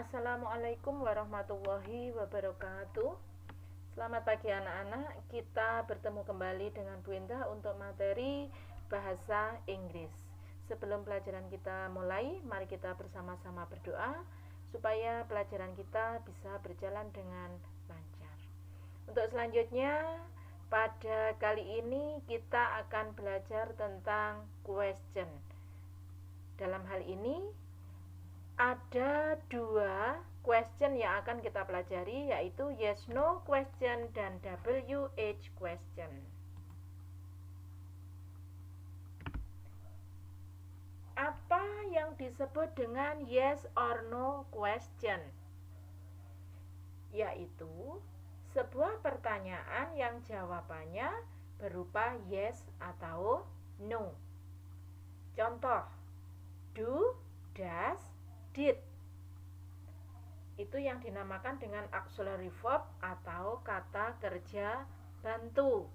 Assalamualaikum warahmatullahi wabarakatuh. Selamat pagi anak-anak. Kita bertemu kembali dengan Bu Indah untuk materi bahasa Inggris. Sebelum pelajaran kita mulai, mari kita bersama-sama berdoa supaya pelajaran kita bisa berjalan dengan lancar. Untuk selanjutnya, pada kali ini kita akan belajar tentang question. Dalam hal ini ada dua question yang akan kita pelajari, yaitu yes no question dan WH question. Apa yang disebut dengan yes or no question? Yaitu sebuah pertanyaan yang jawabannya berupa yes atau no. Contoh, do, does, did. Itu yang dinamakan dengan auxiliary verb atau kata kerja bantu.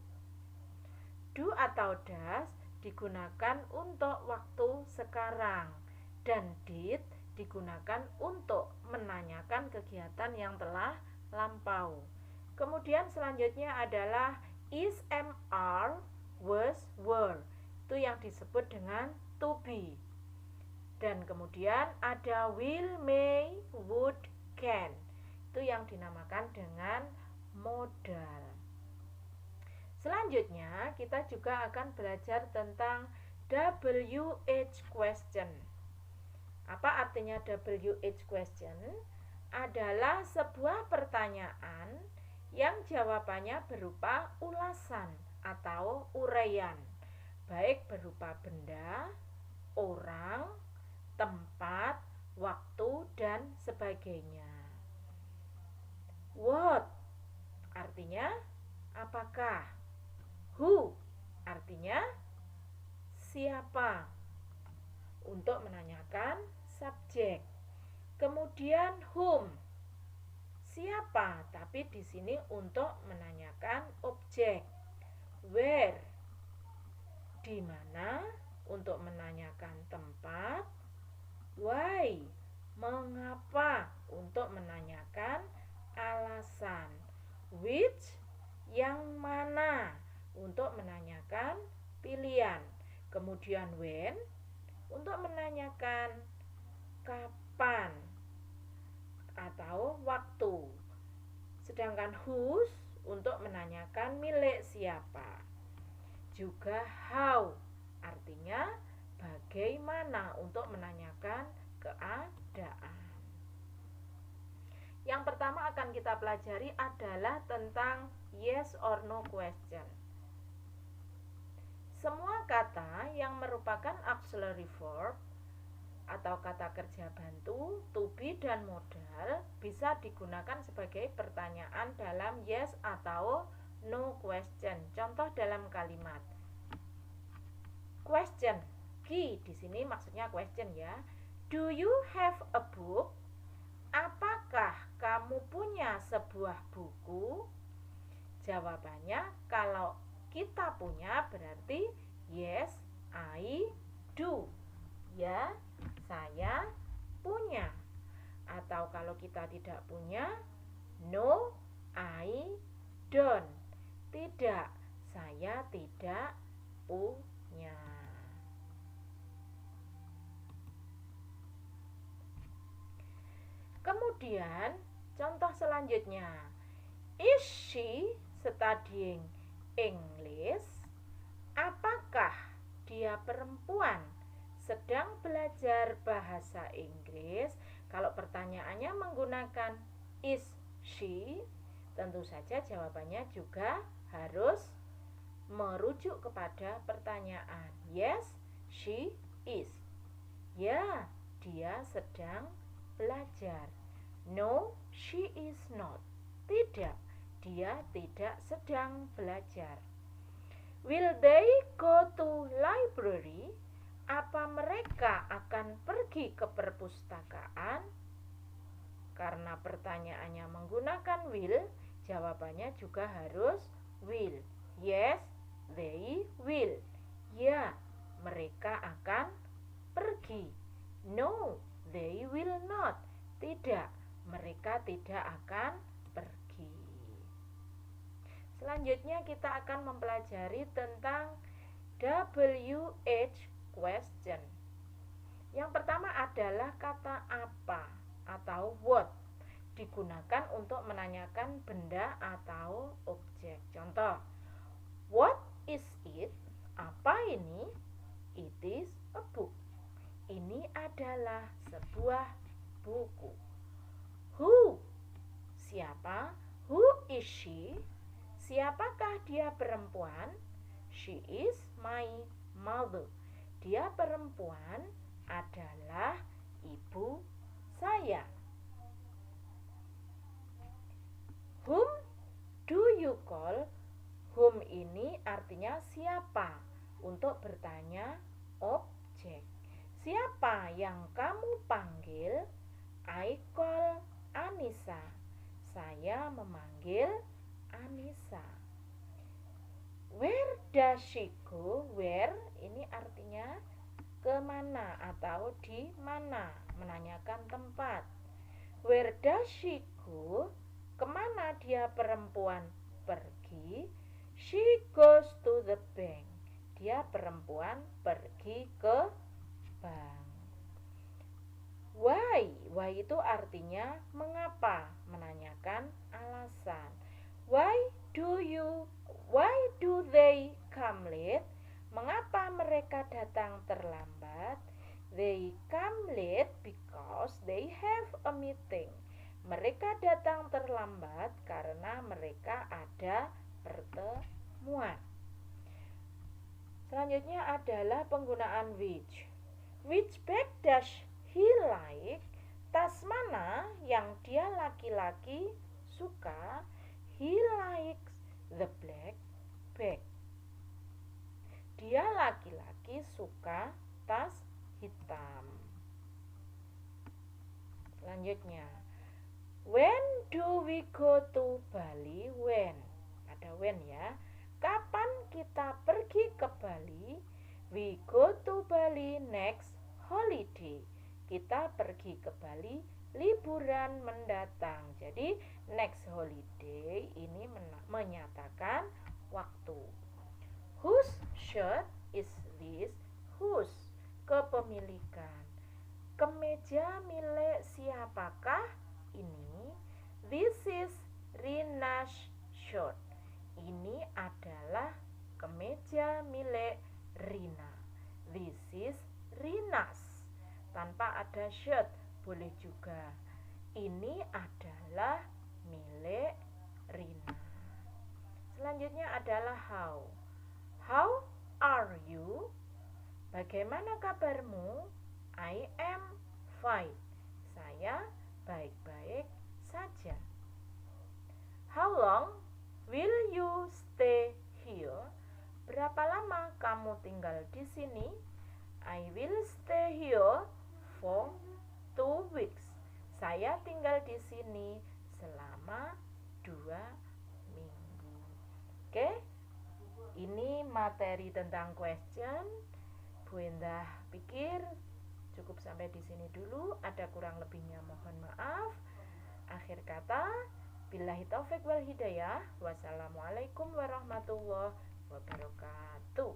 Do atau does digunakan untuk waktu sekarang dan did digunakan untuk menanyakan kegiatan yang telah lampau. Kemudian selanjutnya adalah is, am, are, was, were. Itu yang disebut dengan to be. Dan kemudian ada will, may, would, can. Itu yang dinamakan dengan modal. Selanjutnya kita juga akan belajar tentang WH question. Apa artinya WH question? Adalah sebuah pertanyaan yang jawabannya berupa ulasan atau uraian, baik berupa benda, orang, tempat, waktu, dan sebagainya. What artinya apakah? Who artinya siapa, untuk menanyakan subjek. Kemudian whom, siapa, tapi di sini untuk menanyakan objek. Where, di mana, untuk menanyakan tempat. Why, mengapa, untuk menanyakan alasan. Which, yang mana, untuk menanyakan pilihan. Kemudian when, untuk menanyakan kapan atau waktu. Sedangkan whose untuk menanyakan milik siapa. Juga how, artinya bagaimana, untuk menanyakan keadaan. Yang pertama akan kita pelajari adalah tentang yes or no question. Semua kata yang merupakan auxiliary verb atau kata kerja bantu, to be, dan modal bisa digunakan sebagai pertanyaan dalam yes atau no question. Contoh dalam kalimat question, key di sini maksudnya question ya. Do you have a book? Apakah kamu punya sebuah buku? Jawabannya kalau kita punya berarti yes, I do. Ya, saya punya. Atau kalau kita tidak punya, no, I don't. Tidak, saya tidak punya. Kemudian contoh selanjutnya, is she studying English? Apakah dia perempuan sedang belajar bahasa Inggris? Kalau pertanyaannya menggunakan is she, tentu saja jawabannya juga harus merujuk kepada pertanyaan yes, she is. Ya, dia sedang belajar. No, she is not. Tidak, dia tidak sedang belajar. Will they go to library? Apa mereka akan pergi ke perpustakaan? Karena pertanyaannya menggunakan will, jawabannya juga harus will. Yes, they will. Ya, mereka akan pergi. No, they will not. Tidak, mereka tidak akan pergi. Selanjutnya kita akan mempelajari tentang WH question. Yang pertama adalah kata apa atau what, digunakan untuk menanyakan benda atau objek. Contoh, what is it? Apa ini? It is a book. Ini adalah sebuah buku. Who? Siapa? Who is she? Siapakah dia perempuan? She is my mother. Dia perempuan adalah ibu saya. Whom do you call? Whom ini artinya siapa, untuk bertanya objek. Siapa yang kamu panggil? I call Anissa. Saya memanggil Anissa. Where does she go? Where ini artinya kemana atau di mana, menanyakan tempat. Where does she go? Kemana dia perempuan pergi? She goes to the bank. Dia perempuan pergi ke bank. Why? Why itu artinya mengapa, menanyakan alasan. Why do they come late? Mengapa mereka datang terlambat? They come late because they have a meeting. Mereka datang terlambat karena mereka ada pertemuan. Selanjutnya adalah penggunaan which. Which bag does he like? Tas mana yang dia laki-laki suka? He likes the black bag. Dia laki-laki suka tas hitam. Selanjutnya, when do we go to Bali? When, ada when ya. Kapan kita pergi ke Bali? We go to Bali next holiday. Kita pergi ke Bali liburan mendatang. Jadi next holiday ini menyatakan waktu. Whose shirt is this? Whose, kepemilikan. Kemeja milik siapakah ini? This is Rina's shirt. Ini adalah kemeja milik Rina. This is Rina's. Tanpa ada shirt boleh juga. Ini adalah milik Rina. Selanjutnya adalah how. How are you? Bagaimana kabarmu? I am fine. Saya baik-baik saja. How long will you stay here? Berapa lama kamu tinggal di sini? I will stay here for 2 weeks. Saya tinggal di sini selama 2 minggu. Oke? Ini materi tentang question. Bu Endah pikir cukup sampai di sini dulu. Ada kurang lebihnya mohon maaf. Akhir kata, billahi taufik wal hidayah. Wassalamualaikum warahmatullahi wabarakatuh.